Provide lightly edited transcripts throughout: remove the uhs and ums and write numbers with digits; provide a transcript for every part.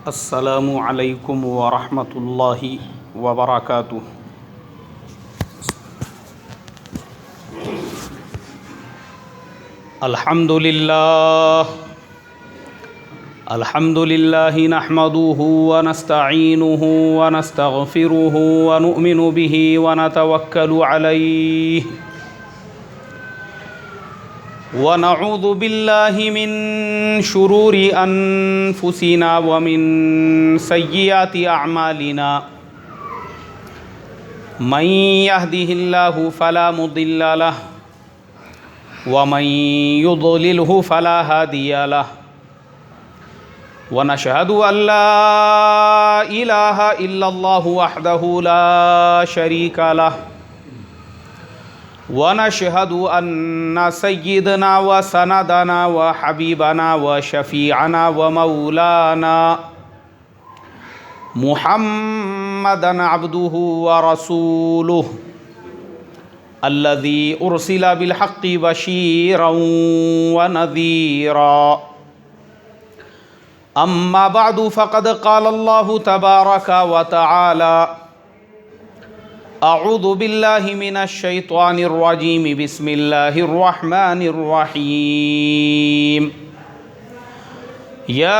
अस्सलामु अलैकुम वरहमतुल्लाहि वबरकातुह। अल्हम्दुलिल्लाहि नहमदुहु व नस्तईनुहु व नस्तगफिरुहु व नुअमिनु बिहि व नतवक्कलु अलैहि व नऊज़ु बिल्लाहि मिन शुरूरि अनफुसिना व मिन सय्यिआति अअमालिना। मन यहदिहिल्लाहु फला मुदिल्ल लहु व मन युद्लिलहु फला हादिय लहु व नशहदु अल्ला इलाहा इल्लल्लाहु वहदहु ला शरीका लहु व नशहदु अन्ना सय्यिदना व सनदना व हबीबना व शफीअना व मौलाना मुहम्मदन अब्दुहु व रसूलुहु अल्लज़ी उर्सिला बिल हक़्क़ि बशीरन व नज़ीरा। अम्मा बअदु फ़क़द क़ाल अल्लाहु तबारक व तआला अऊज़ु बिल्लाहि मिनश शैतानिर रजीम बिस्मिल्लाहिर रहमानिर रहीम। या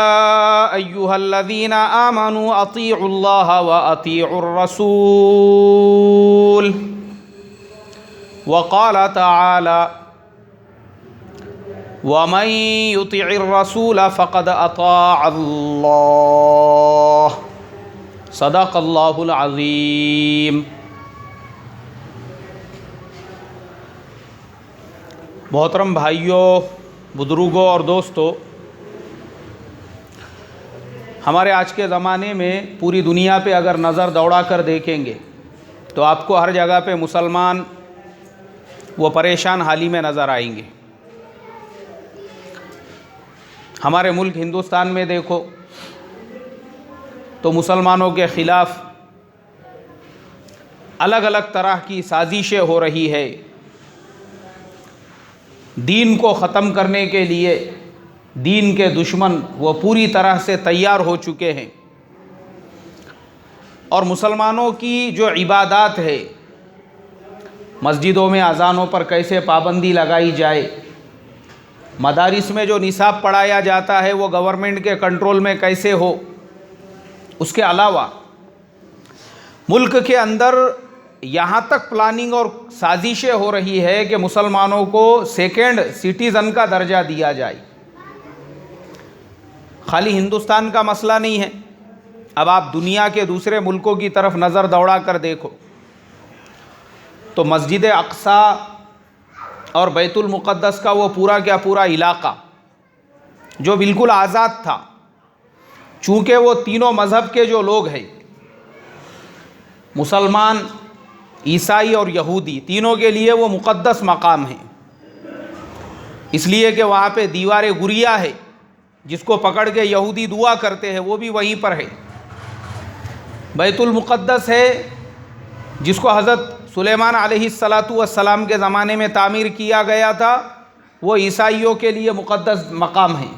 अय्युहल्लज़ीना आमनू अतीउल्लाह व अतीउर रसूल व क़ाल तआला वमन युतिइर रसूल फ़क़द अताअल्लाह। सदक़ल्लाहुल अज़ीम। मोहतरम भाइयों, बुज़ुर्गों और दोस्तों, हमारे आज के ज़माने में पूरी दुनिया पे अगर नज़र दौड़ा कर देखेंगे तो आपको हर जगह पे मुसलमान वो परेशान हाली में नज़र आएंगे। हमारे मुल्क हिंदुस्तान में देखो तो मुसलमानों के ख़िलाफ़ अलग अलग तरह की साजिशें हो रही है। दीन को ख़त्म करने के लिए दीन के दुश्मन वो पूरी तरह से तैयार हो चुके हैं और मुसलमानों की जो इबादत है, मस्जिदों में अज़ानों पर कैसे पाबंदी लगाई जाए, मदारिस में जो निसाब पढ़ाया जाता है वो गवर्नमेंट के कंट्रोल में कैसे हो, उसके अलावा मुल्क के अंदर यहाँ तक प्लानिंग और साजिशें हो रही है कि मुसलमानों को सेकेंड सिटीज़न का दर्जा दिया जाए। खाली हिंदुस्तान का मसला नहीं है, अब आप दुनिया के दूसरे मुल्कों की तरफ नज़र दौड़ा कर देखो तो मस्जिद अक्सा और बैतुल मुक़द्दस का वो पूरा क्या पूरा इलाक़ा जो बिल्कुल आज़ाद था, चूँकि वो तीनों मज़हब के जो लोग हैं, मुसलमान, ईसाई और यहूदी, तीनों के लिए वो मुक़द्दस मकाम है, इसलिए कि वहाँ पे दीवार गुरिया है जिसको पकड़ के यहूदी दुआ करते हैं, वो भी वहीं पर है। बैतुल मुक़द्दस है जिसको हज़रत सुलेमान अलैहिस्सलातु वस्सलाम के ज़माने में तामीर किया गया था, वो ईसाइयों के लिए मुक़द्दस मकाम है।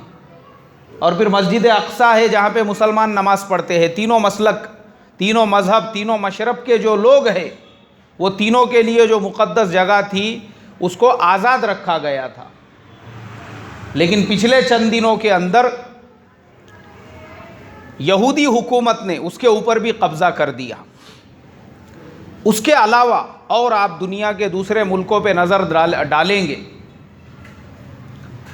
और फिर मस्जिद अक्सा है जहाँ पे मुसलमान नमाज़ पढ़ते हैं। तीनों मसलक, तीनों मज़हब, तीनों मशरब के जो लोग हैं, वो तीनों के लिए जो मुक़द्दस जगह थी उसको आज़ाद रखा गया था। लेकिन पिछले चंद दिनों के अंदर यहूदी हुकूमत ने उसके ऊपर भी कब्ज़ा कर दिया। उसके अलावा और आप दुनिया के दूसरे मुल्कों पे नज़र डालेंगे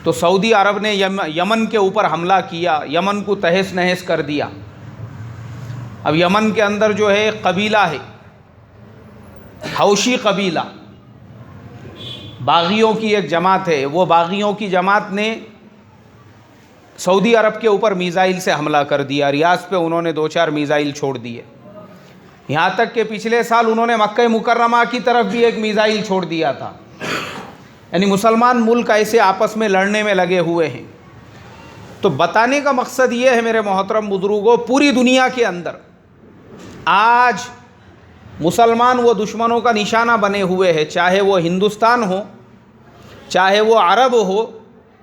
तो सऊदी अरब ने यमन के ऊपर हमला किया, यमन को तहस नहस कर दिया। अब यमन के अंदर जो है कबीला है, हौशी कबीला, बागियों की एक जमात है, वो बागियों की जमात ने सऊदी अरब के ऊपर मीज़ाइल से हमला कर दिया। रियाद पे उन्होंने 2-4 मीज़ाइल छोड़ दिए। यहाँ तक कि पिछले साल उन्होंने मक्का मुकर्रमा की तरफ भी एक मीज़ाइल छोड़ दिया था। यानी मुसलमान मुल्क ऐसे आपस में लड़ने में लगे हुए हैं। तो बताने का मकसद ये है मेरे मोहतरम बुज़ुर्गों, पूरी दुनिया के अंदर आज मुसलमान वो दुश्मनों का निशाना बने हुए हैं, चाहे वो हिंदुस्तान हो, चाहे वो अरब हो,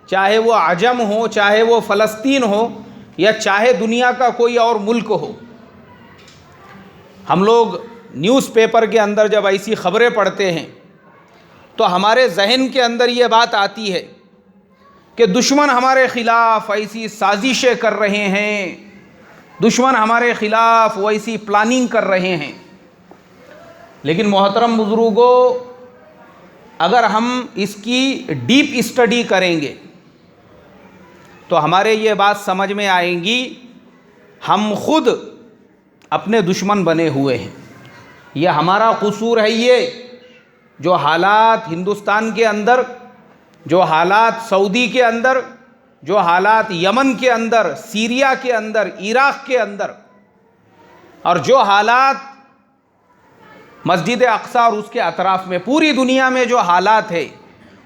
चाहे वो अजम हो, चाहे वो फ़लस्तीन हो, या चाहे दुनिया का कोई और मुल्क हो, हम लोग न्यूज़पेपर के अंदर जब ऐसी ख़बरें पढ़ते हैं तो हमारे जहन के अंदर ये बात आती है कि दुश्मन हमारे ख़िलाफ़ ऐसी साजिशें कर रहे हैं, दुश्मन हमारे ख़िलाफ़ वैसी प्लानिंग कर रहे हैं। लेकिन मोहतरम बुज़ुर्गों, अगर हम इसकी डीप स्टडी करेंगे तो हमारे ये बात समझ में आएंगी, हम खुद अपने दुश्मन बने हुए हैं। यह हमारा कसूर है। ये जो हालात हिंदुस्तान के अंदर, जो हालात सऊदी के अंदर, जो हालात यमन के अंदर, सीरिया के अंदर, इराक़ के अंदर, और जो हालात मस्जिद अक्सा और उसके अतराफ़ में, पूरी दुनिया में जो हालात है,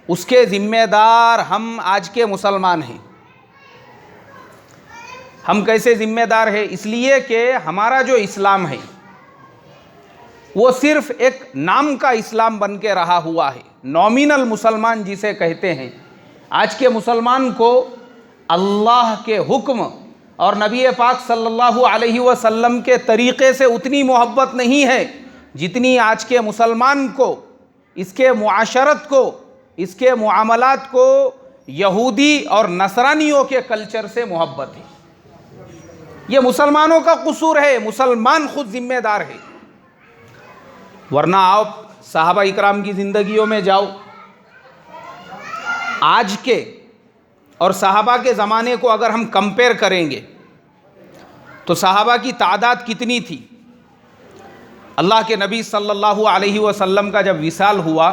उसके ज़िम्मेदार हम आज के मुसलमान हैं। हम कैसे ज़िम्मेदार हैं? इसलिए कि हमारा जो इस्लाम है वो सिर्फ़ एक नाम का इस्लाम बन के रहा हुआ है, नॉमिनल मुसलमान जिसे कहते हैं। आज के मुसलमान को अल्लाह के हुक्म और नबी पाक सल्लल्लाहु अलैहि वसल्लम के तरीक़े से उतनी मोहब्बत नहीं है जितनी आज के मुसलमान को, इसके मुआशरत को, इसके मुआमलात को यहूदी और नसरानियों के कल्चर से मोहब्बत है। ये मुसलमानों का कसूर है, मुसलमान खुद जिम्मेदार है। वरना आप सहाबा इकराम की ज़िंदगियों में जाओ, आज के और सहाबा के ज़माने को अगर हम कंपेयर करेंगे तो सहाबा की तादाद कितनी थी। अल्लाह के नबी सल्लल्लाहु अलैहि वसल्लम का जब विसाल हुआ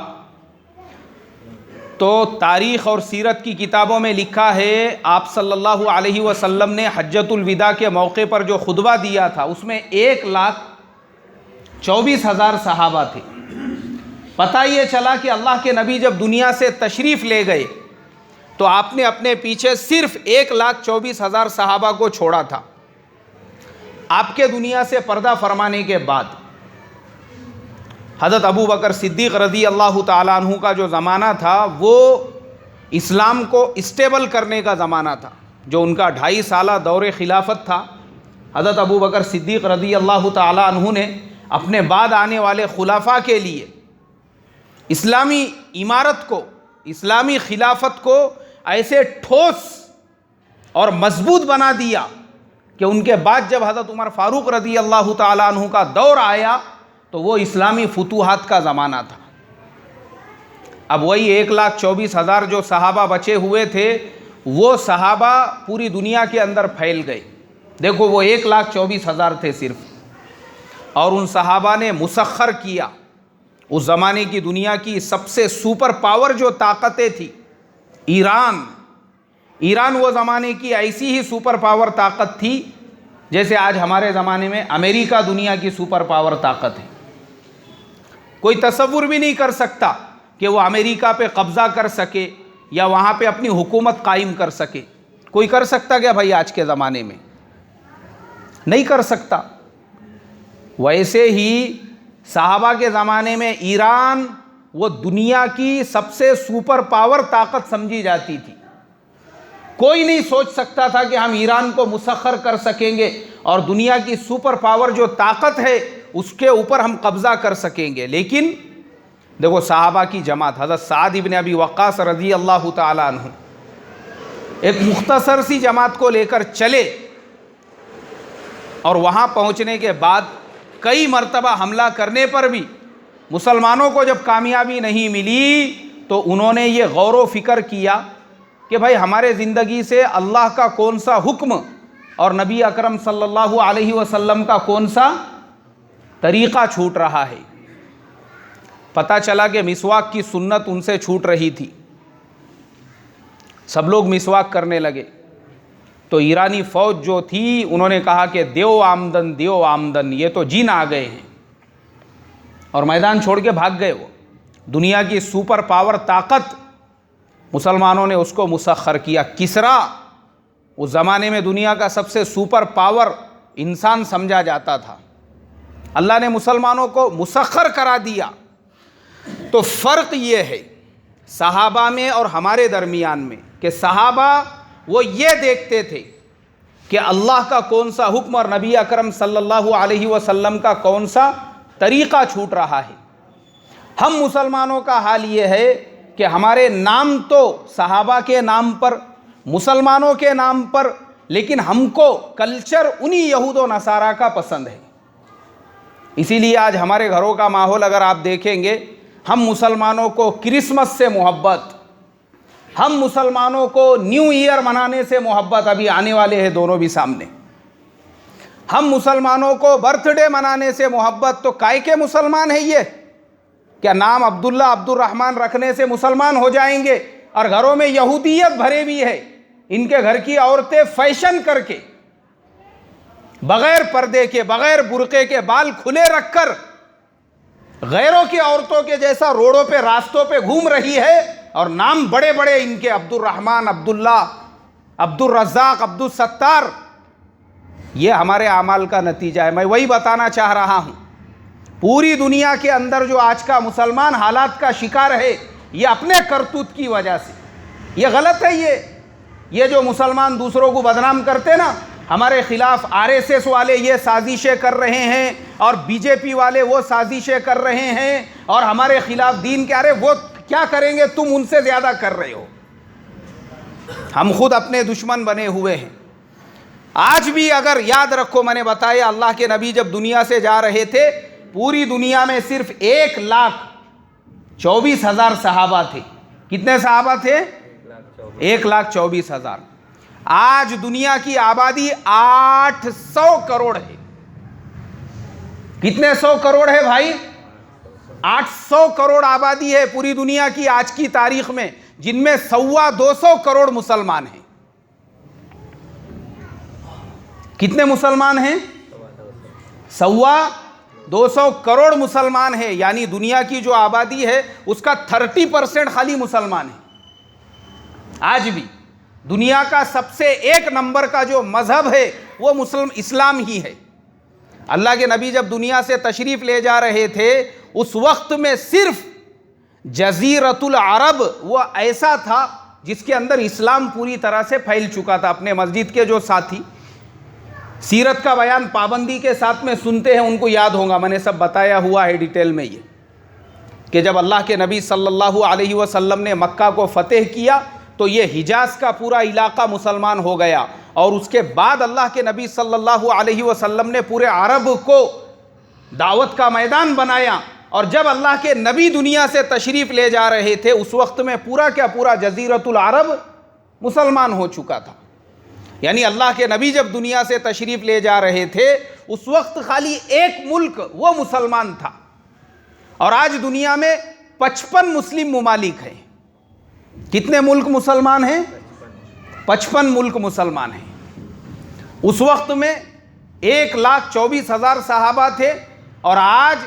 तो तारीख़ और सीरत की किताबों में लिखा है, आप सल्लल्लाहु अलैहि वसल्लम ने हज्जतुल विदा के मौके पर जो खुतबा दिया था उसमें 1,24,000 सहाबा थे। पता ये चला कि अल्लाह के नबी जब दुनिया से तशरीफ़ ले गए तो आपने अपने पीछे सिर्फ 1,24,000 सहाबा को छोड़ा था। आपके दुनिया से पर्दा फरमाने के बाद हज़रत अबू बकर सिद्दीक़ रज़ी अल्लाह ताला अन्हु का जो ज़माना था वो इस्लाम को स्टेबल करने का ज़माना था। जो उनका 2.5 साला दौरे खिलाफत था, हज़रत अबू बकर सिद्दीक़ रज़ी अल्लाह ताला अन्हु ने अपने बाद आने वाले खुलाफा के लिए इस्लामी इमारत को, इस्लामी खिलाफत को ऐसे ठोस और मजबूत बना दिया कि उनके बाद जब हज़रत उमर फ़ारूक रज़ी अल्लाह ताला अन्हु का दौर आया तो वो इस्लामी फुतूहात का ज़माना था। अब वही 1,24,000 जो सहाबा बचे हुए थे, वो सहाबा पूरी दुनिया के अंदर फैल गए। देखो, वो 1,24,000 थे सिर्फ, और उन सहाबा ने मुसख्खर किया उस ज़माने की दुनिया की सबसे सुपर पावर जो ताकतें थी। ईरान वो ज़माने की ऐसी ही सुपर पावर ताकत थी जैसे आज हमारे ज़माने में अमेरिका दुनिया की सुपर पावर ताकत है। कोई तसव्वुर भी नहीं कर सकता कि वो अमेरिका पे कब्ज़ा कर सके या वहाँ पे अपनी हुकूमत कायम कर सके। कोई कर सकता क्या भाई? आज के ज़माने में नहीं कर सकता। वैसे ही सहाबा के ज़माने में ईरान वो दुनिया की सबसे सुपर पावर ताकत समझी जाती थी। कोई नहीं सोच सकता था कि हम ईरान को मुसख्खर कर सकेंगे और दुनिया की सुपर पावर जो ताकत है उसके ऊपर हम कब्ज़ा कर सकेंगे। लेकिन देखो, सहाबा की जमात, हज़रत साद इब्न अबी वक्कास रज़ी अल्लाह ताला अन्हु एक मुख्तसर सी जमात को लेकर चले, और वहाँ पहुँचने के बाद कई मरतबा हमला करने पर भी मुसलमानों को जब कामयाबी नहीं मिली तो उन्होंने ये गौर व फिक्र किया कि भाई हमारे ज़िंदगी से अल्लाह का कौन सा हुक्म और नबी अकरम सल्लल्लाहु अलैहि वसल्लम का कौन सा तरीक़ा छूट रहा है। पता चला कि मिसवाक की सुन्नत उनसे छूट रही थी। सब लोग मिसवाक करने लगे तो ईरानी फ़ौज जो थी उन्होंने कहा कि देव आमदन, देव आमदन, ये तो जिन आ गए हैं, और मैदान छोड़ के भाग गए। वो दुनिया की सुपर पावर ताकत, मुसलमानों ने उसको मुसख्खर किया। किसरा उस ज़माने में दुनिया का सबसे सुपर पावर इंसान समझा जाता था। अल्लाह ने मुसलमानों को मुसख्खर करा दिया। तो फ़र्क ये है सहाबा में और हमारे दरमियान में कि सहाबा वो ये देखते थे कि अल्लाह का कौन सा हुक्म और नबी अकरम सल्लल्लाहु अलैहि वसल्लम का कौन सा तरीक़ा छूट रहा है। हम मुसलमानों का हाल ये है कि हमारे नाम तो सहाबा के नाम पर, मुसलमानों के नाम पर, लेकिन हमको कल्चर उन्हीं यहूद व नसारा का पसंद है। इसीलिए आज हमारे घरों का माहौल अगर आप देखेंगे, हम मुसलमानों को क्रिसमस से मोहब्बत, हम मुसलमानों को न्यू ईयर मनाने से मोहब्बत, अभी आने वाले हैं दोनों भी सामने, हम मुसलमानों को बर्थडे मनाने से मोहब्बत। तो काय के मुसलमान है ये? क्या नाम अब्दुल्ला अब्दुर्रहमान रखने से मुसलमान हो जाएंगे? और घरों में यहूदियत भरे भी है। इनके घर की औरतें फैशन करके, बगैर पर्दे के, बगैर बुर्के के, बाल खुले रखकर गैरों की औरतों के जैसा रोडों पे, रास्तों पे घूम रही है। और नाम बड़े बड़े इनके, अब्दुर्रहमान, अब्दुल्ला, अब्दुल रज़्ज़ाक, अब्दुल सत्तार। ये हमारे आमाल का नतीजा है। मैं वही बताना चाह रहा हूँ, पूरी दुनिया के अंदर जो आज का मुसलमान हालात का शिकार है, ये अपने करतूत की वजह से। ये गलत है। ये जो मुसलमान दूसरों को बदनाम करते ना, हमारे खिलाफ आरएसएस वाले ये साजिशें कर रहे हैं और बीजेपी वाले वो साजिशें कर रहे हैं और हमारे खिलाफ दीन के, अरे वो क्या करेंगे, तुम उनसे ज़्यादा कर रहे हो। हम खुद अपने दुश्मन बने हुए हैं। आज भी अगर याद रखो, मैंने बताया अल्लाह के नबी जब दुनिया से जा रहे थे, पूरी दुनिया में सिर्फ 1,24,000 सहाबा थे। कितने सहाबा थे? 1,24,000। आज दुनिया की आबादी 800 करोड़ है। कितने 100 करोड़ है भाई? 800 करोड़ आबादी है पूरी दुनिया की आज की तारीख में, जिनमें 225 करोड़ मुसलमान हैं। कितने मुसलमान हैं? 225 करोड़ मुसलमान है। यानी दुनिया की जो आबादी है उसका 30% खाली मुसलमान है। आज भी दुनिया का सबसे 1 नंबर का जो मजहब है वो मुस्लिम इस्लाम ही है। अल्लाह के नबी जब दुनिया से तशरीफ़ ले जा रहे थे, उस वक्त में सिर्फ जज़ीरतुल अरब वो ऐसा था जिसके अंदर इस्लाम पूरी तरह से फैल चुका था। अपने मस्जिद के जो साथी सीरत का बयान पाबंदी के साथ में सुनते हैं, उनको याद होगा, मैंने सब बताया हुआ है डिटेल में ये, कि जब अल्लाह के नबी सल्लल्लाहु अलैहि वसल्लम ने मक्का को फ़तेह किया तो ये हिजाज़ का पूरा इलाका मुसलमान हो गया। और उसके बाद अल्लाह के नबी सल्लल्लाहु अलैहि वसल्लम ने पूरे अरब को दावत का मैदान बनाया। और जब अल्लाह के नबी दुनिया से तशरीफ़ ले जा रहे थे, उस वक्त में पूरा क्या पूरा जज़ीरतुल अरब मुसलमान हो चुका था। यानी अल्लाह के नबी जब दुनिया से तशरीफ़ ले जा रहे थे, उस वक्त खाली एक मुल्क वो मुसलमान था। और आज दुनिया में 55 मुस्लिम मुमालिक हैं। कितने मुल्क मुसलमान हैं? 55 मुल्क मुसलमान हैं। उस वक्त में 1,24,000 सहाबा थे और आज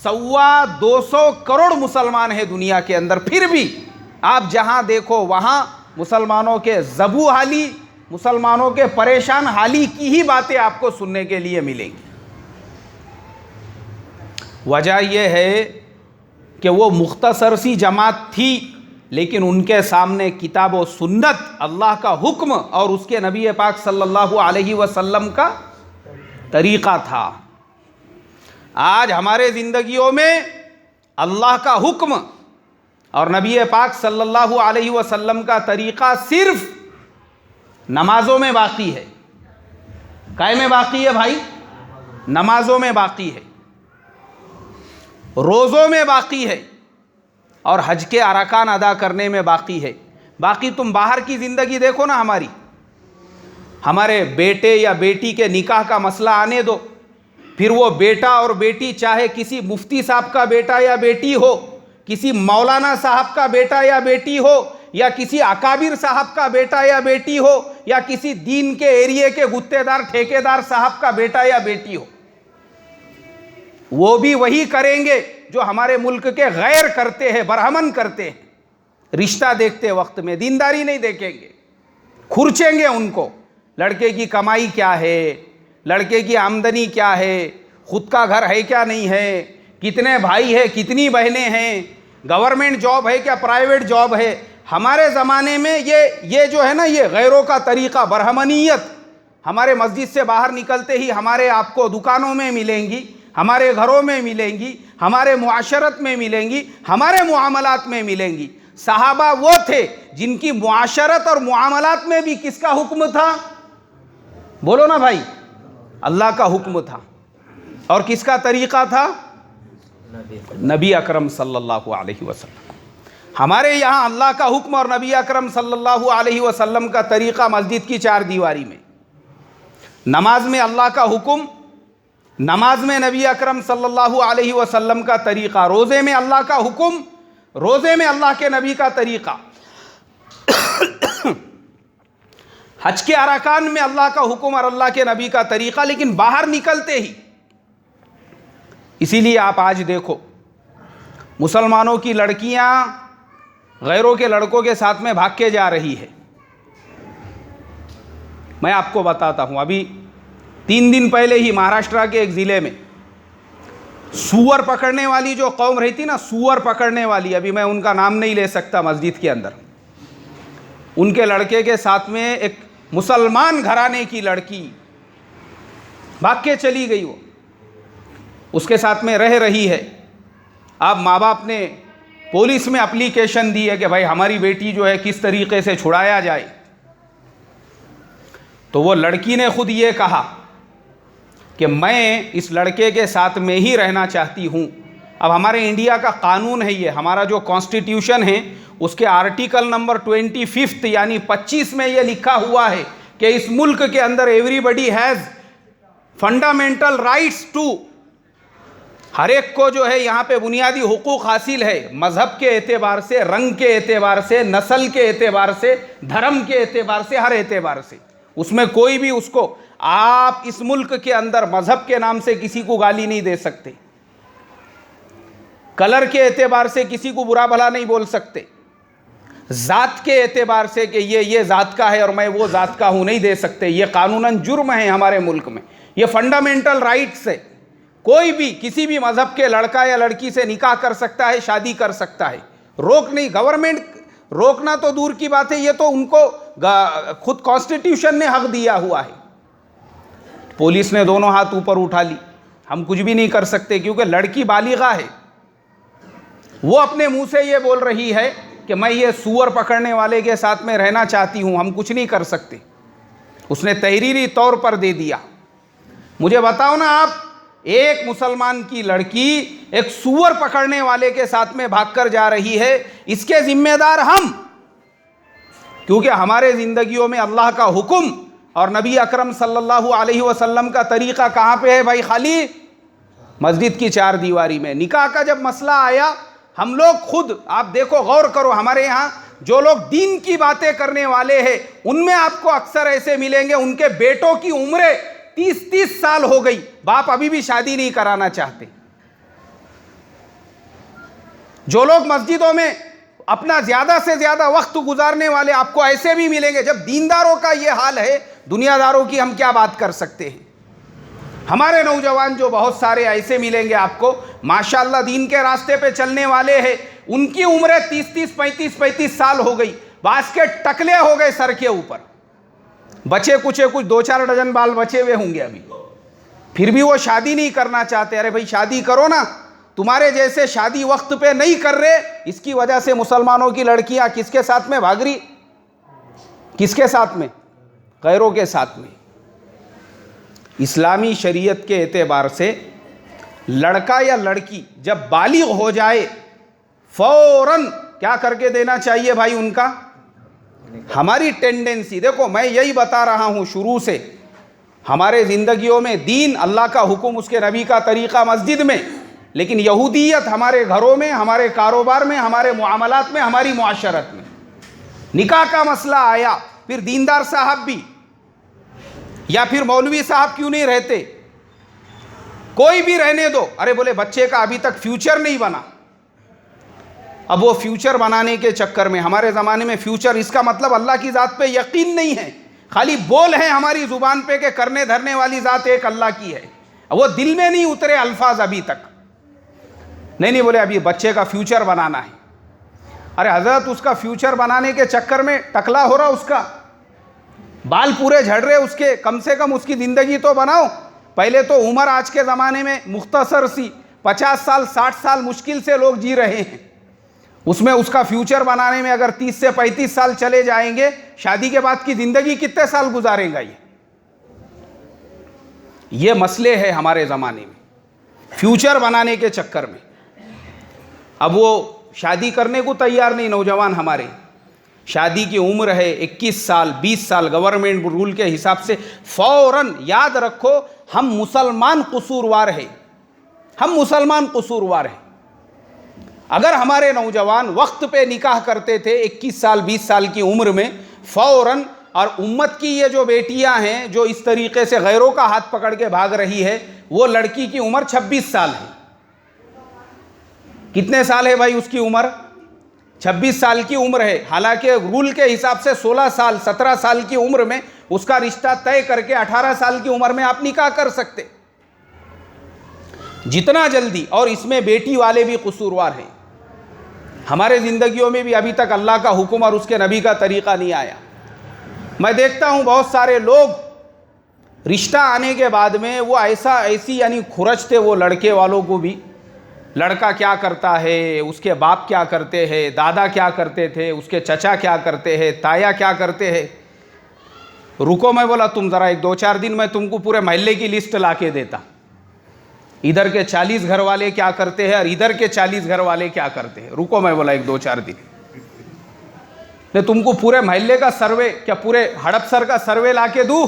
225 करोड़ मुसलमान हैं दुनिया के अंदर। फिर भी आप जहां देखो वहां मुसलमानों के ज़बू हाली, मुसलमानों के परेशान हाली की ही बातें आपको सुनने के लिए मिलेंगी। वजह यह है कि वो मुख्तसर सी जमात थी, लेकिन उनके सामने किताब व सुन्नत, अल्लाह का हुक्म और उसके नबी पाक सल्लल्लाहु अलैहि वसल्लम का तरीक़ा था। आज हमारे ज़िंदगियों में अल्लाह का हुक्म और नबी पाक सल्लल्लाहु अलैहि वसल्लम का तरीक़ा सिर्फ नमाजों में बाकी है। काय में बाकी है भाई? नमाजों में बाकी है, रोज़ों में बाकी है और हज के अरकान अदा करने में बाकी है। बाकी तुम बाहर की ज़िंदगी देखो ना हमारी, हमारे बेटे या बेटी के निकाह का मसला आने दो, फिर वो बेटा और बेटी चाहे किसी मुफ्ती साहब का बेटा या बेटी हो, किसी मौलाना साहब का बेटा या बेटी हो, या किसी अकाबिर साहब का बेटा या बेटी हो, या किसी दीन के एरिए के गुत्तेदार ठेकेदार साहब का बेटा या बेटी हो, वो भी वही करेंगे जो हमारे मुल्क के गैर करते हैं, बरहमन करते हैं। रिश्ता देखते वक्त में दीनदारी नहीं देखेंगे, खुरचेंगे उनको। लड़के की कमाई क्या है, लड़के की आमदनी क्या है, खुद का घर है क्या नहीं है, कितने भाई है, कितनी बहनें हैं, गवर्नमेंट जॉब है क्या प्राइवेट जॉब है। हमारे ज़माने में ये जो है ना, ये गैरों का तरीक़ा, बरहमनियत हमारे मस्जिद से बाहर निकलते ही हमारे आपको दुकानों में मिलेंगी, हमारे घरों में मिलेंगी, हमारे मुआशरत में मिलेंगी, हमारे मुआमलात में मिलेंगी। सहाबा वो थे जिनकी मुआशरत और मुआमलात में भी किसका हुक्म था? बोलो ना भाई, अल्लाह का हुक्म था। और किसका तरीक़ा था? नबी अकरम सल्लल्लाहु अलैहि वसल्लम। हमारे यहाँ अल्लाह का हुक्म और नबी अकरम सल्लल्लाहु अलैहि वसल्लम का तरीक़ा मस्जिद की चार दीवारी में। नमाज में अल्लाह का हुक्म, नमाज में नबी अकरम सल्लल्लाहु अलैहि वसल्लम का तरीक़ा, रोज़े में अल्लाह का हुक्म, रोज़े में अल्लाह के नबी का तरीक़ा, हज के अरकान में अल्लाह का हुक्म और अल्लाह के नबी का तरीक़ा, लेकिन बाहर निकलते ही। इसीलिए आप आज देखो मुसलमानों की लड़कियां गैरों के लड़कों के साथ में भाग के जा रही है। मैं आपको बताता हूं, अभी 3 दिन पहले ही महाराष्ट्र के एक ज़िले में सूअर पकड़ने वाली जो कौम रहती ना, सूअर पकड़ने वाली, अभी मैं उनका नाम नहीं ले सकता, मस्जिद के अंदर उनके लड़के के साथ में एक मुसलमान घराने की लड़की भाग के चली गई। वो उसके साथ में रह रही है। अब माँ बाप ने पुलिस में एप्लीकेशन दी है कि भाई हमारी बेटी जो है किस तरीके से छुड़ाया जाए। तो वो लड़की ने खुद ये कहा कि मैं इस लड़के के साथ में ही रहना चाहती हूँ। अब हमारे इंडिया का कानून है ये, हमारा जो कॉन्स्टिट्यूशन है उसके आर्टिकल नंबर 25 यानी 25 में ये लिखा हुआ है कि इस मुल्क के अंदर everybody has fundamental rights to, हर एक को जो है यहाँ पे बुनियादी हुकूक हासिल है, मज़हब के एतबार से, रंग के एतबार से, नस्ल के एतबार से, धर्म के एतबार से, हर एतबार से। उसमें कोई भी उसको, आप इस मुल्क के अंदर मज़हब के नाम से किसी को गाली नहीं दे सकते, कलर के एतबार से किसी को बुरा भला नहीं बोल सकते, ज़ात के एतबार से कि ये ज़ात का है और मैं वो ज़ात का हूँ नहीं दे सकते। ये कानूनन जुर्म है हमारे मुल्क में, ये फंडामेंटल राइट्स है। कोई भी किसी भी मज़हब के लड़का या लड़की से निकाह कर सकता है, शादी कर सकता है, रोक नहीं, गवर्नमेंट रोकना तो दूर की बात है, ये तो उनको खुद कॉन्स्टिट्यूशन ने हक दिया हुआ है। पुलिस ने दोनों हाथ ऊपर उठा ली, हम कुछ भी नहीं कर सकते क्योंकि लड़की बालिगा है। वो अपने मुंह से ये बोल रही है कि मैं ये सूअर पकड़ने वाले के साथ में रहना चाहती हूँ, हम कुछ नहीं कर सकते। उसने तहरीरी तौर पर दे दिया। मुझे बताओ ना आप, एक मुसलमान की लड़की एक सूअर पकड़ने वाले के साथ में भागकर जा रही है, इसके जिम्मेदार हम, क्योंकि हमारे ज़िंदगियों में अल्लाह का हुक्म और नबी अकरम सल्लल्लाहु अलैहि वसल्लम का तरीक़ा कहाँ पे है भाई? खाली मस्जिद की चार दीवारी में। निकाह का जब मसला आया, हम लोग खुद, आप देखो, गौर करो, हमारे यहाँ जो लोग दीन की बातें करने वाले हैं उनमें आपको अक्सर ऐसे मिलेंगे उनके बेटों की उम्रें 30-30 साल हो गई, बाप अभी भी शादी नहीं कराना चाहते। जो लोग मस्जिदों में अपना ज्यादा से ज्यादा वक्त गुजारने वाले आपको ऐसे भी मिलेंगे। जब दीनदारों का ये हाल है, दुनियादारों की हम क्या बात कर सकते हैं। हमारे नौजवान जो बहुत सारे ऐसे मिलेंगे आपको, माशाअल्लाह दीन के रास्ते पे चलने वाले हैं, उनकी उम्रें 30-30, 35-35 साल हो गई, बास के टकले हो गए सर के ऊपर, बचे कुछ 2-4 डजन बाल बचे हुए होंगे अभी, फिर भी वो शादी नहीं करना चाहते। अरे भाई शादी करो ना, तुम्हारे जैसे शादी वक्त पे नहीं कर रहे, इसकी वजह से मुसलमानों की लड़कियां किसके साथ में भाग रही? किसके साथ में? गैरों के साथ में। इस्लामी शरीयत के एतबार से लड़का या लड़की जब बालिग हो जाए, फौरन क्या करके देना चाहिए भाई उनका? हमारी टेंडेंसी देखो, मैं यही बता रहा हूं शुरू से, हमारे ज़िंदगियों में दीन, अल्लाह का हुक्म, उसके नबी का तरीक़ा मस्जिद में, लेकिन यहूदियत हमारे घरों में, हमारे कारोबार में, हमारे मुआमलात में, हमारी मुआशरत में। निकाह का मसला आया, फिर दीनदार साहब भी या फिर मौलवी साहब क्यों नहीं रहते, कोई भी रहने दो, अरे बोले बच्चे का अभी तक फ्यूचर नहीं बना। अब वो फ्यूचर बनाने के चक्कर में, हमारे ज़माने में फ्यूचर इसका मतलब अल्लाह की ज़ात पे यकीन नहीं है, खाली बोल है हमारी ज़ुबान पे कि करने धरने वाली ज़ात एक अल्लाह की है, वो दिल में नहीं उतरे अल्फाज अभी तक। नहीं बोले अभी बच्चे का फ्यूचर बनाना है। अरे हज़रत, उसका फ्यूचर बनाने के चक्कर में टकला हो रहा उसका, बाल पूरे झड़ रहे उसके, कम से कम उसकी ज़िंदगी तो बनाओ। पहले तो उम्र आज के ज़माने में मुख्तसर सी 50 साल 60 साल मुश्किल से लोग जी रहे हैं, उसमें उसका फ्यूचर बनाने में अगर 30 से 35 साल चले जाएंगे, शादी के बाद की ज़िंदगी कितने साल गुजारेगा ये मसले है हमारे ज़माने में, फ्यूचर बनाने के चक्कर में। अब वो शादी करने को तैयार नहीं नौजवान हमारे। शादी की उम्र है 21 साल 20 साल, गवर्नमेंट रूल के हिसाब से फौरन याद रखो हम मुसलमान कसूरवार हैं, हम मुसलमान कसूरवार हैं। अगर हमारे नौजवान वक्त पे निकाह करते थे 21 साल 20 साल की उम्र में फौरन, और उम्मत की ये जो बेटियां हैं जो इस तरीके से गैरों का हाथ पकड़ के भाग रही है, वो लड़की की उम्र 26 साल है। कितने साल है भाई उसकी उम्र? 26 साल की उम्र है। हालांकि रूल के हिसाब से 16 साल 17 साल की उम्र में उसका रिश्ता तय करके 18 साल की उम्र में आप निकाह कर सकते, जितना जल्दी। और इसमें बेटी वाले भी कसूरवार हैं। हमारे ज़िंदगियों में भी अभी तक अल्लाह का हुक्म और उसके नबी का तरीक़ा नहीं आया। मैं देखता हूँ बहुत सारे लोग रिश्ता आने के बाद में वो ऐसी यानी खुरचते वो लड़के वालों को भी, लड़का क्या करता है, उसके बाप क्या करते हैं, दादा क्या करते थे, उसके चचा क्या करते हैं, ताया क्या करते हैं। रुको, मैं बोला तुम ज़रा 1-2-4 दिन मैं तुमको पूरे मोहल्ले की लिस्ट ला के देता, इधर के 40 घर वाले क्या करते हैं और इधर के 40 घर वाले क्या करते हैं। रुको, मैं बोला 1-2-4 दिन ने तुमको पूरे मोहल्ले का सर्वे, क्या पूरे हड़पसर का सर्वे ला के दूँ?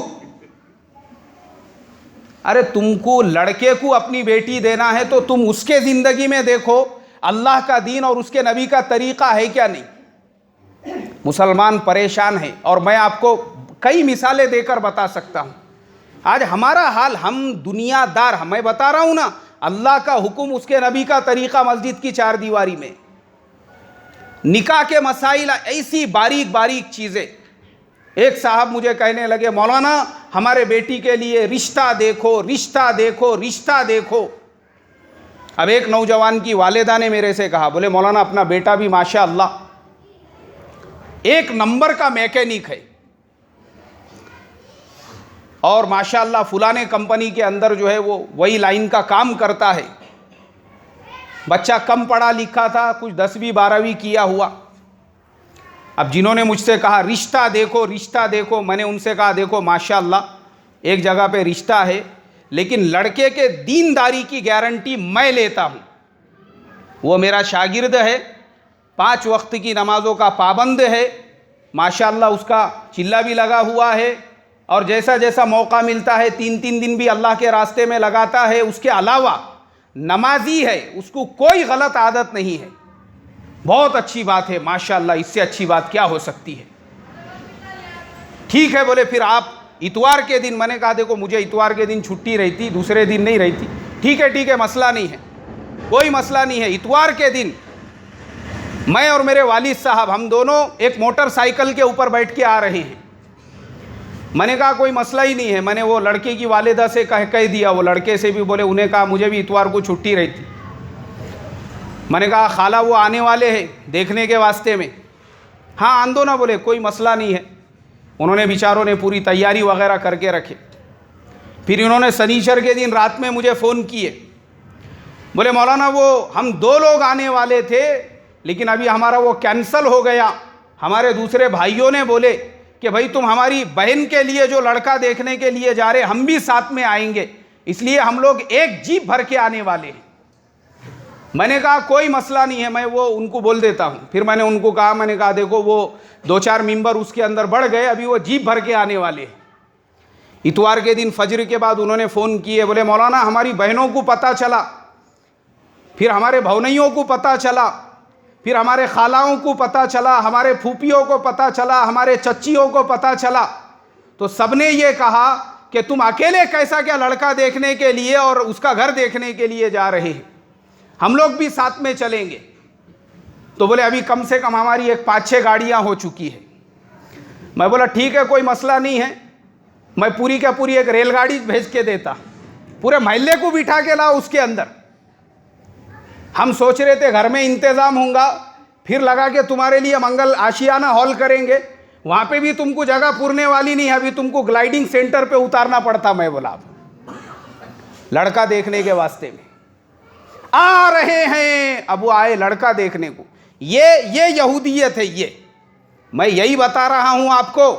अरे तुमको लड़के को अपनी बेटी देना है तो तुम उसके ज़िंदगी में देखो अल्लाह का दीन और उसके नबी का तरीक़ा है क्या नहीं। मुसलमान परेशान है और मैं आपको कई मिसालें देकर बता सकता हूँ। आज हमारा हाल, हम दुनियादार, मैं बता रहा हूँ ना, अल्लाह का हुक्म उसके नबी का तरीक़ा मस्जिद की 4 दीवारी में, निकाह के मसाइल ऐसी बारीक बारीक चीज़ें। एक साहब मुझे कहने लगे मौलाना हमारे बेटी के लिए रिश्ता देखो रिश्ता देखो रिश्ता देखो। अब एक नौजवान की वालिदा ने मेरे से कहा, बोले मौलाना अपना बेटा भी माशाअल्लाह 1 नंबर का मैकेनिक है और माशाअल्लाह फुलाने कंपनी के अंदर जो है वो वही लाइन का काम करता है। बच्चा कम पढ़ा लिखा था, कुछ 10वीं 12वीं किया हुआ। अब जिन्होंने मुझसे कहा रिश्ता देखो रिश्ता देखो, मैंने उनसे कहा देखो माशाअल्लाह एक जगह पे रिश्ता है, लेकिन लड़के के दीनदारी की गारंटी मैं लेता हूँ। वो मेरा शागिर्द है, 5 वक्त की नमाज़ों का पाबंद है, माशाअल्लाह उसका चिल्ला भी लगा हुआ है और जैसा जैसा मौका मिलता है 3-3 दिन भी अल्लाह के रास्ते में लगाता है। उसके अलावा नमाजी है, उसको कोई गलत आदत नहीं है। बहुत अच्छी बात है माशाअल्लाह, इससे अच्छी बात क्या हो सकती है। ठीक है, बोले फिर आप इतवार के दिन, मैंने कहा देखो मुझे इतवार के दिन छुट्टी रहती, दूसरे दिन नहीं रहती। ठीक है मसला नहीं है, कोई मसला नहीं है। इतवार के दिन मैं और मेरे वालिद साहब हम दोनों एक मोटरसाइकिल के ऊपर बैठ के आ रहे हैं। मैंने कहा कोई मसला ही नहीं है। मैंने वो लड़के की वालिदा से कह दिया, वो लड़के से भी बोले, उन्हें कहा मुझे भी इतवार को छुट्टी रहती। मैंने कहा खाला वो आने वाले हैं देखने के वास्ते में। हाँ आन दो ना, बोले कोई मसला नहीं है। उन्होंने बेचारों ने पूरी तैयारी वगैरह करके रखे। फिर इन्होंने शनिचर के दिन रात में मुझे फ़ोन किए, बोले मौलाना वो हम 2 लोग आने वाले थे लेकिन अभी हमारा वो कैंसल हो गया। हमारे दूसरे भाइयों ने बोले कि भाई तुम हमारी बहन के लिए जो लड़का देखने के लिए जा रहे, हम भी साथ में आएंगे, इसलिए हम लोग एक जीप भर के आने वाले हैं। मैंने कहा कोई मसला नहीं है, मैं वो उनको बोल देता हूँ। फिर मैंने उनको कहा, मैंने कहा देखो वो 2-4 मेंबर उसके अंदर बढ़ गए, अभी वो जीप भर के आने वाले हैं। इतवार के दिन फजर के बाद उन्होंने फ़ोन किए, बोले मौलाना हमारी बहनों को पता चला, फिर हमारे भौनैयों को पता चला, फिर हमारे खालाओं को पता चला, हमारे फूफियों को पता चला, हमारे चच्चियों को पता चला, तो सबने ये कहा कि तुम अकेले कैसा क्या लड़का देखने के लिए और उसका घर देखने के लिए जा रहे हैं, हम लोग भी साथ में चलेंगे। तो बोले अभी कम से कम हमारी एक 5-6 गाड़ियाँ हो चुकी है। मैं बोला ठीक है कोई मसला नहीं है, मैं पूरी का पूरी एक रेलगाड़ी भेज के देता, पूरे मोहल्ले को बिठा के लाओ उसके अंदर। हम सोच रहे थे घर में इंतज़ाम होगा, फिर लगा के तुम्हारे लिए मंगल आशियाना हॉल करेंगे, वहाँ पे भी तुमको जगह पूरने वाली नहीं है, अभी तुमको ग्लाइडिंग सेंटर पे उतारना पड़ता। मैं बोला लड़का देखने के वास्ते में आ रहे हैं, अब वो आए लड़का देखने को। ये यहूदियत है। ये मैं यही बता रहा हूं आपको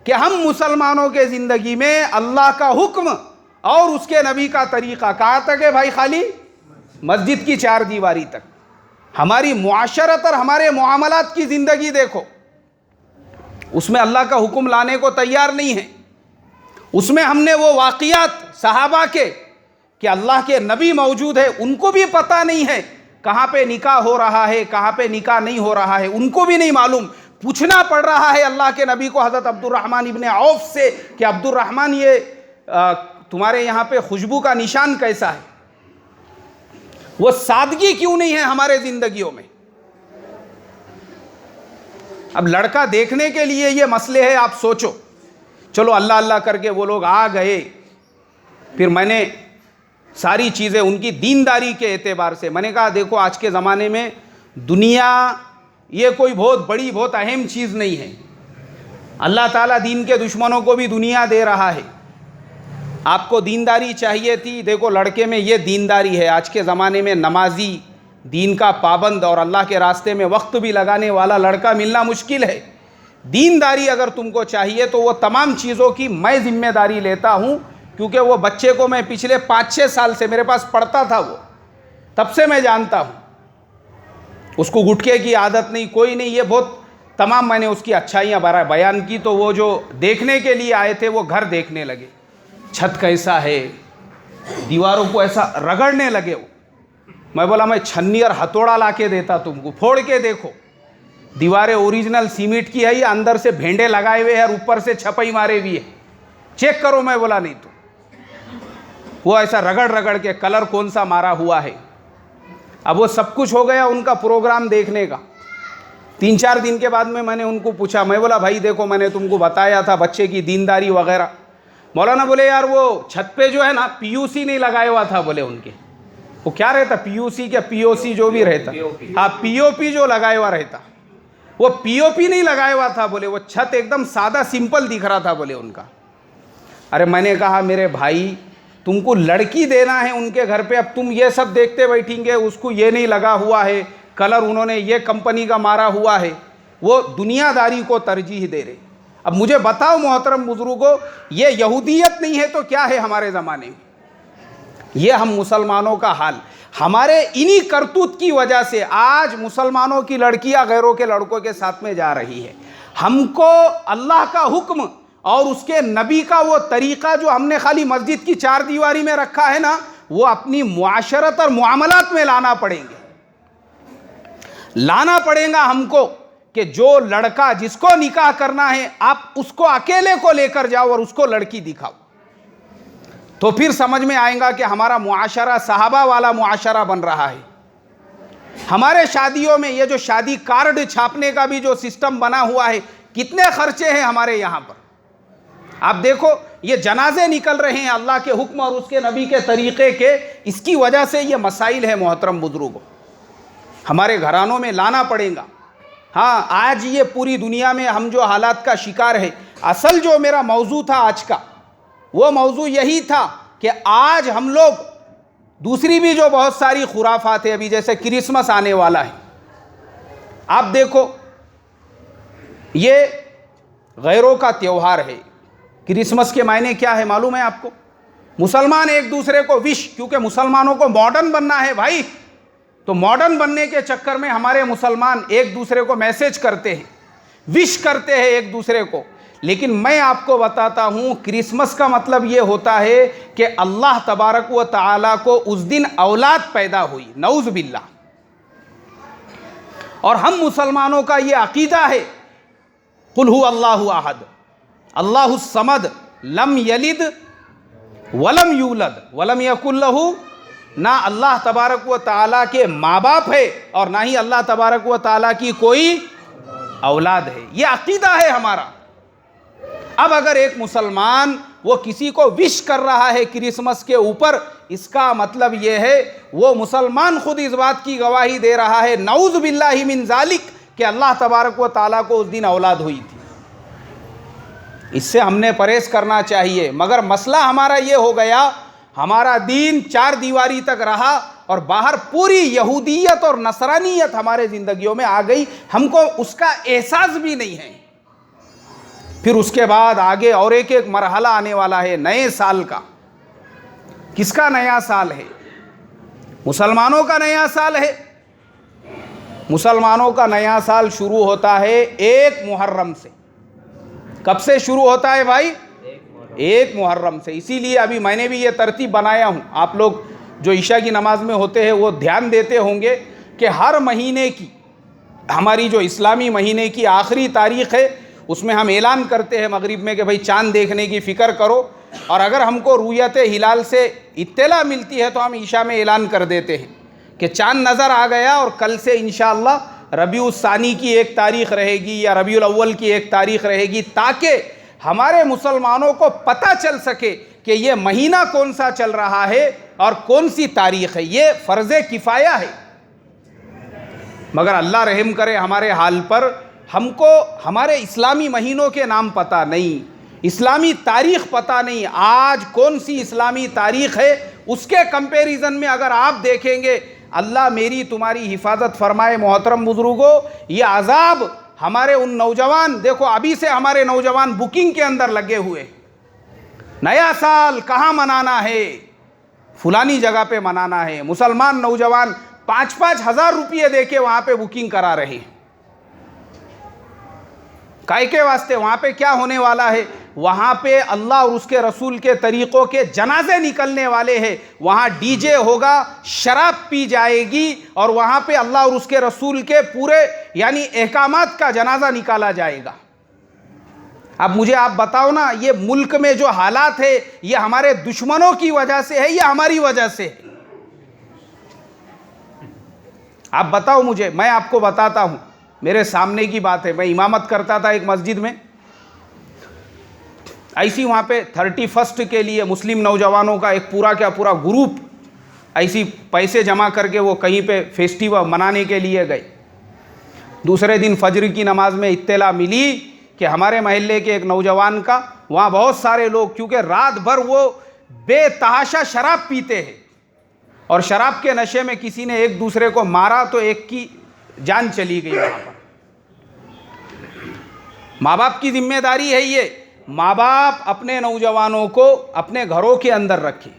कि हम मुसलमानों के ज़िंदगी में अल्लाह का हुक्म और उसके नबी का तरीक़ा कहाँ तक है भाई? खाली मस्जिद की चार दीवारी तक। हमारी मुआशरत और हमारे मुआमलात की ज़िंदगी देखो, उसमें अल्लाह का हुक्म लाने को तैयार नहीं है। उसमें हमने वो वाक़ियात सहाबा के कि अल्लाह के नबी मौजूद है, उनको भी पता नहीं है कहाँ पे निकाह हो रहा है, कहाँ पे निकाह नहीं हो रहा है, उनको भी नहीं मालूम। पूछना पड़ रहा है अल्लाह के नबी को हज़रत अब्दुर्रहमान इब्ने औफ से कि अब्दुर्रहमान ये तुम्हारे यहाँ पे खुशबू का निशान कैसा है? वो सादगी क्यों नहीं है हमारे ज़िंदगियों में? अब लड़का देखने के लिए ये मसले है, आप सोचो। चलो अल्लाह अल्लाह करके वो लोग आ गए, फिर मैंने सारी चीज़ें उनकी दीनदारी के एतबार से मैंने कहा देखो आज के ज़माने में दुनिया ये कोई बहुत बड़ी बहुत अहम चीज़ नहीं है। अल्लाह ताला दीन के दुश्मनों को भी दुनिया दे रहा है। आपको दीनदारी चाहिए थी, देखो लड़के में ये दीनदारी है। आज के ज़माने में नमाजी, दीन का पाबंद और अल्लाह के रास्ते में वक्त भी लगाने वाला लड़का मिलना मुश्किल है। दीनदारी अगर तुमको चाहिए तो वो तमाम चीज़ों की मैं ज़िम्मेदारी लेता हूँ, क्योंकि वो बच्चे को मैं पिछले 5-6 साल से मेरे पास पढ़ता था, वो तब से मैं जानता हूँ। उसको गुटखे की आदत नहीं, कोई नहीं, ये बहुत तमाम मैंने उसकी अच्छाइयाँ बयान की। तो वो जो देखने के लिए आए थे वो घर देखने लगे, छत कैसा है, दीवारों को ऐसा रगड़ने लगे। वो मैं बोला मैं छन्नी और हथौड़ा ला के देता तुमको, फोड़ के देखो दीवारें ओरिजिनल सीमेंट की है या अंदर से भेंडे लगाए हुए हैं और ऊपर से छपाई मारे हुई है, चेक करो। मैं बोला नहीं तो वो ऐसा रगड़ रगड़ के कलर कौन सा मारा हुआ है। अब वो सब कुछ हो गया उनका प्रोग्राम देखने का। 3-4 दिन के बाद में मैंने उनको पूछा, मैं बोला भाई देखो मैंने तुमको बताया था बच्चे की दीनदारी वगैरह। मौलाना बोले यार वो छत पे जो है ना पीयूसी नहीं लगाया हुआ था। बोले उनके वो क्या रहता, पीयूसी क्या पीओसी जो भी रहता, हाँ पीओपी जो लगाया हुआ रहता, वो पीओपी नहीं लगाया हुआ था। बोले वो छत एकदम सादा सिंपल दिख रहा था। बोले उनका। अरे मैंने कहा मेरे भाई तुमको लड़की देना है उनके घर पे, अब तुम ये सब देखते बैठेंगे, उसको ये नहीं लगा हुआ है, कलर उन्होंने ये कंपनी का मारा हुआ है, वो दुनियादारी को तरजीह दे रहे। अब मुझे बताओ मोहतरम बुजुर्गों, ये यहूदियत नहीं है तो क्या है हमारे ज़माने में? ये हम मुसलमानों का हाल, हमारे इन्हीं करतूत की वजह से आज मुसलमानों की लड़कियां गैरों के लड़कों के साथ में जा रही है। हमको अल्लाह का हुक्म और उसके नबी का वो तरीक़ा जो हमने खाली मस्जिद की चार दीवारी में रखा है ना, वो अपनी मुआशरत और मुआमलात में लाना पड़ेगा हमको कि जो लड़का जिसको निकाह करना है आप उसको अकेले को लेकर जाओ और उसको लड़की दिखाओ, तो फिर समझ में आएगा कि हमारा मुआशरा सहाबा वाला मुआशरा बन रहा है। हमारे शादियों में ये जो शादी कार्ड छापने का भी जो सिस्टम बना हुआ है, कितने खर्चे हैं हमारे यहाँ पर। आप देखो ये जनाजे निकल रहे हैं अल्लाह के हुक्म और उसके नबी के तरीक़े के, इसकी वजह से ये मसाइल है मोहतरम बुजुर्गों, हमारे घरानों में लाना पड़ेगा। हाँ आज ये पूरी दुनिया में हम जो हालात का शिकार है, असल जो मेरा मौजू था आज का वो मौजू यही था कि आज हम लोग दूसरी भी जो बहुत सारी खुराफात है, अभी जैसे क्रिसमस आने वाला है, आप देखो ये गैरों का त्यौहार है। क्रिसमस के मायने क्या है मालूम है आपको? मुसलमान एक दूसरे को विश, क्योंकि मुसलमानों को मॉडर्न बनना है भाई, तो मॉडर्न बनने के चक्कर में हमारे मुसलमान एक दूसरे को मैसेज करते हैं, विश करते हैं एक दूसरे को। लेकिन मैं आपको बताता हूं क्रिसमस का मतलब ये होता है कि अल्लाह तबारक व तआला को उस दिन औलाद पैदा हुई, नऊज़ बिल्लाह। और हम मुसलमानों का ये अकीदा है, कुल हु अल्लाहु अहद अल्लाहुस समद लम यलिद वलम यूलद वलम यकुल लहू, ना अल्लाह तबारक व तआला के माँ बाप है और ना ही अल्लाह तबारक व तआला की कोई औलाद है। ये अकीदा है हमारा। अब अगर एक मुसलमान वो किसी को विश कर रहा है क्रिसमस के ऊपर, इसका मतलब ये है वो मुसलमान खुद इस बात की गवाही दे रहा है नऊज़ बिल्लाहि मिन ज़ालिक कि अल्लाह तबारक व तआला को उस दिन औलाद हुई थी। इससे हमने परहेज करना चाहिए। मगर मसला हमारा ये हो गया, हमारा दीन चार दीवारी तक रहा और बाहर पूरी यहूदियत और नसरानियत हमारे ज़िंदगियों में आ गई, हमको उसका एहसास भी नहीं है। फिर उसके बाद आगे और एक एक मरहला आने वाला है नए साल का। किसका नया साल है? मुसलमानों का नया साल है। मुसलमानों का नया साल शुरू होता है 1 मुहर्रम से। कब से शुरू होता है भाई? 1 मुहर्रम से। इसीलिए अभी मैंने भी ये तरतीब बनाया हूँ। आप लोग जो ईशा की नमाज में होते हैं वो ध्यान देते होंगे कि हर महीने की, हमारी जो इस्लामी महीने की आखिरी तारीख़ है, उसमें हम ऐलान करते हैं मगरिब में कि भाई चाँद देखने की फ़िक्र करो, और अगर हमको रुयत हिलाल से इत्तला मिलती है तो हम ईशा में ऐलान कर देते हैं कि चाँद नज़र आ गया और कल से इंशाअल्लाह रबीउल सानी की 1 तारीख़ रहेगी या रबीउल अव्वल की 1 तारीख़ रहेगी, ताकि हमारे मुसलमानों को पता चल सके कि ये महीना कौन सा चल रहा है और कौन सी तारीख़ है। ये फ़र्ज़ किफ़ाया है। मगर अल्लाह रहम करे हमारे हाल पर, हमको हमारे इस्लामी महीनों के नाम पता नहीं, इस्लामी तारीख़ पता नहीं। आज कौन सी इस्लामी तारीख़ है उसके कंपैरिजन में अगर आप देखेंगे, अल्लाह मेरी तुम्हारी हिफाजत फरमाए मोहतरम बुजुर्गों, ये अजाब हमारे उन नौजवान, देखो अभी से हमारे नौजवान बुकिंग के अंदर लगे हुए, नया साल कहाँ मनाना है, फुलानी जगह पे मनाना है। मुसलमान नौजवान 5-5 हज़ार रुपये दे के वहाँ पे बुकिंग करा रहे हैं। काय के वास्ते? वहाँ पे क्या होने वाला है? वहाँ पे अल्लाह और उसके रसूल के तरीक़ों के जनाजे निकलने वाले हैं। वहाँ डीजे होगा, शराब पी जाएगी और वहाँ पे अल्लाह और उसके रसूल के पूरे यानी अहकामात का जनाजा निकाला जाएगा। अब मुझे आप बताओ ना, ये मुल्क में जो हालात है ये हमारे दुश्मनों की वजह से है या हमारी वजह से है? आप बताओ मुझे, मैं आपको बताता हूँ। मेरे सामने की बात है, मैं इमामत करता था एक मस्जिद में, ऐसी वहाँ पे 31 के लिए मुस्लिम नौजवानों का एक पूरा क्या पूरा ग्रुप ऐसी पैसे जमा करके वो कहीं पे फेस्टिवल मनाने के लिए गए। दूसरे दिन फजर की नमाज में इत्तला मिली कि हमारे महल्ले के एक नौजवान का, वहाँ बहुत सारे लोग, क्योंकि रात भर वो बेतहाशा शराब पीते हैं और शराब के नशे में किसी ने एक दूसरे को मारा तो एक की जान चली गई। वहाँ पर माँ बाप की जिम्मेदारी है ये, माँ बाप अपने नौजवानों को अपने घरों के अंदर रखें।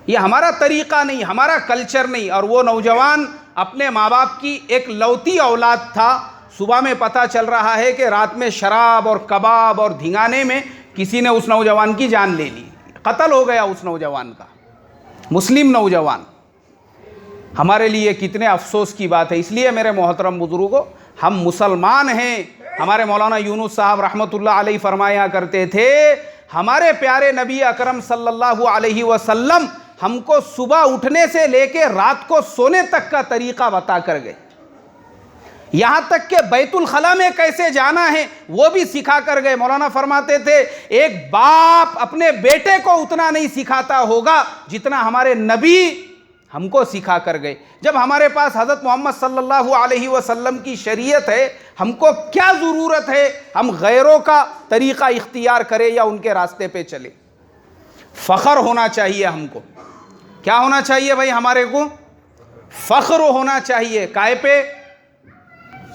ये हमारा तरीक़ा नहीं, हमारा कल्चर नहीं। और वो नौजवान अपने माँ बाप की एक लौती औलाद था। सुबह में पता चल रहा है कि रात में शराब और कबाब और धिंगाने में किसी ने उस नौजवान की जान ले ली, कत्ल हो गया उस नौजवान का, मुस्लिम नौजवान। हमारे लिए कितने अफसोस की बात है। इसलिए मेरे मोहतरम बुजुर्गों, हम मुसलमान हैं। हमारे मौलाना यूनुस साहब रहमतुल्लाह अलैहि फरमाया करते थे, हमारे प्यारे नबी अकरम सल्लल्लाहु अलैहि वसल्लम हमको सुबह उठने से लेके रात को सोने तक का तरीक़ा बता कर गए। यहाँ तक कि बैतुल खला में कैसे जाना है वो भी सिखा कर गए। मौलाना फरमाते थे, एक बाप अपने बेटे को उतना नहीं सिखाता होगा जितना हमारे नबी हमको सिखा कर गए। जब हमारे पास हज़रत मोहम्मद सल्लल्लाहु अलैहि वसल्लम की शरीयत है, हमको क्या ज़रूरत है हम गैरों का तरीक़ा इख्तियार करें या उनके रास्ते पे चले? फ़ख्र होना चाहिए हमको। क्या होना चाहिए भाई? हमारे को फ़ख्र होना चाहिए। काय पे?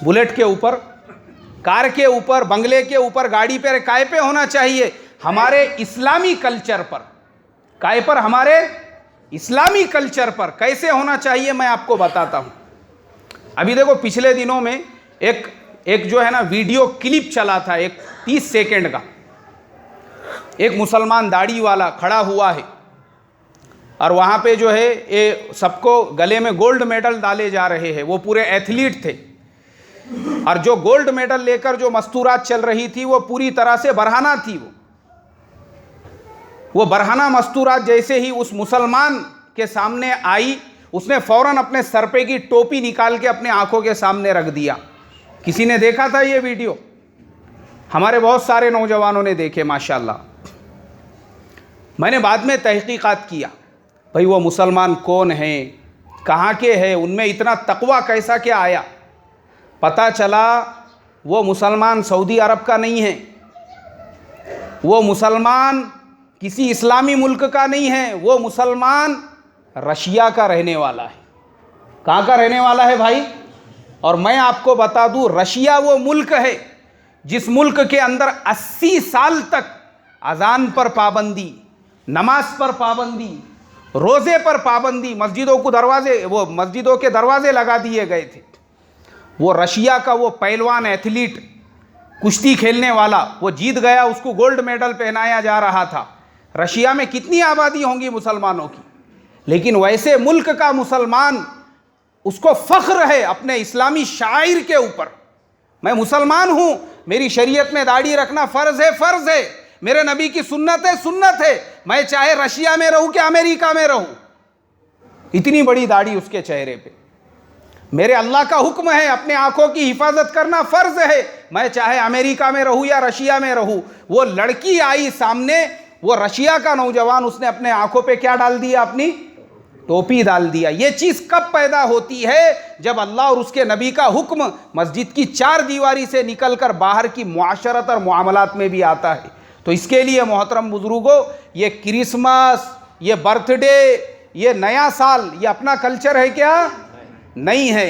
बुलेट के ऊपर, कार के ऊपर, बंगले के ऊपर, गाड़ी पे। काय पे होना चाहिए? हमारे इस्लामी कल्चर पर। काय पर? हमारे इस्लामी कल्चर पर। कैसे होना चाहिए मैं आपको बताता हूँ। अभी देखो, पिछले दिनों में एक जो है ना वीडियो क्लिप चला था, एक 30 सेकंड का। एक मुसलमान दाढ़ी वाला खड़ा हुआ है और वहाँ पे जो है ये सबको गले में गोल्ड मेडल डाले जा रहे हैं। वो पूरे एथलीट थे और जो गोल्ड मेडल लेकर जो मस्तूरात चल रही थी वो पूरी तरह से बरहाना थी। वो बरहाना मस्तूरात जैसे ही उस मुसलमान के सामने आई, उसने फ़ौरन अपने सर पे की टोपी निकाल के अपने आंखों के सामने रख दिया। किसी ने देखा था ये वीडियो? हमारे बहुत सारे नौजवानों ने देखे माशाल्लाह। मैंने बाद में तहकीकात किया, भाई वो मुसलमान कौन हैं, कहाँ के हैं, उनमें इतना तकवा कैसा क्या आया। पता चला वो मुसलमान सऊदी अरब का नहीं है, वो मुसलमान किसी इस्लामी मुल्क का नहीं है, वो मुसलमान रशिया का रहने वाला है। कहाँ का रहने वाला है भाई? और मैं आपको बता दूं, रशिया वो मुल्क है जिस मुल्क के अंदर 80 साल तक अजान पर पाबंदी, नमाज पर पाबंदी, रोज़े पर पाबंदी, मस्जिदों के दरवाजे लगा दिए गए थे। वो रशिया का वो पहलवान एथलीट, कुश्ती खेलने वाला, वो जीत गया, उसको गोल्ड मेडल पहनाया जा रहा था। रशिया में कितनी आबादी होंगी मुसलमानों की, लेकिन वैसे मुल्क का मुसलमान, उसको फ़ख्र है अपने इस्लामी शाइर के ऊपर। मैं मुसलमान हूँ, मेरी शरीयत में दाढ़ी रखना फ़र्ज़ है, फ़र्ज़ है, मेरे नबी की सुन्नत है, सुन्नत है, मैं चाहे रशिया में रहूँ कि अमेरिका में रहूँ। इतनी बड़ी दाढ़ी उसके चेहरे पे। मेरे अल्लाह का हुक्म है अपने आँखों की हिफाजत करना फ़र्ज़ है, मैं चाहे अमेरिका में रहूँ या रशिया में रहूँ। वो लड़की आई सामने, वो रशिया का नौजवान, उसने अपने आँखों पे क्या डाल दिया? अपनी टोपी डाल दिया। ये चीज़ कब पैदा होती है? जब अल्लाह और उसके नबी का हुक्म मस्जिद की 4 दीवारी से निकलकर बाहर की मुआशरत और मुआमलात में भी आता है। तो इसके लिए मोहतरम बुजुर्गों, ये क्रिसमस, ये बर्थडे, ये नया साल, ये अपना कल्चर है क्या? नहीं है।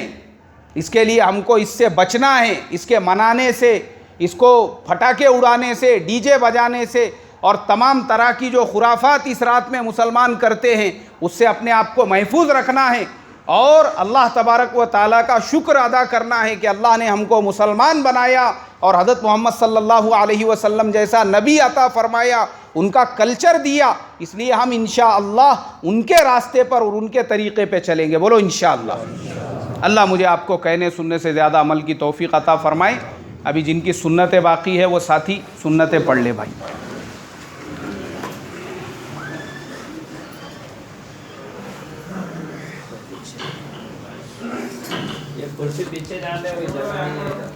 इसके लिए हमको इससे बचना है, इसके मनाने से, इसको फटाके उड़ाने से, डीजे बजाने से और तमाम तरह की जो खुराफात इस रात में मुसलमान करते हैं, उससे अपने आप को महफूज रखना है और अल्लाह तबारक व ताला का शुक्र अदा करना है कि अल्लाह ने हमको मुसलमान बनाया और हज़रत मोहम्मद सल्लल्लाहु अलैहि वसल्लम जैसा नबी अता फरमाया, उनका कल्चर दिया। इसलिए हम इंशाअल्लाह उनके रास्ते पर और उनके तरीक़े पे चलेंगे। बोलो इंशाअल्लाह। अल्लाह मुझे आपको कहने सुनने से ज़्यादा अमल की तौफ़ीक़ अता फ़रमाए। अभी जिनकी सुन्नतें बाकी है वो साथी सुन्नतें पढ़ ले भाई। कुर्सी पीछे डाल दे, कोई जगह नहीं है।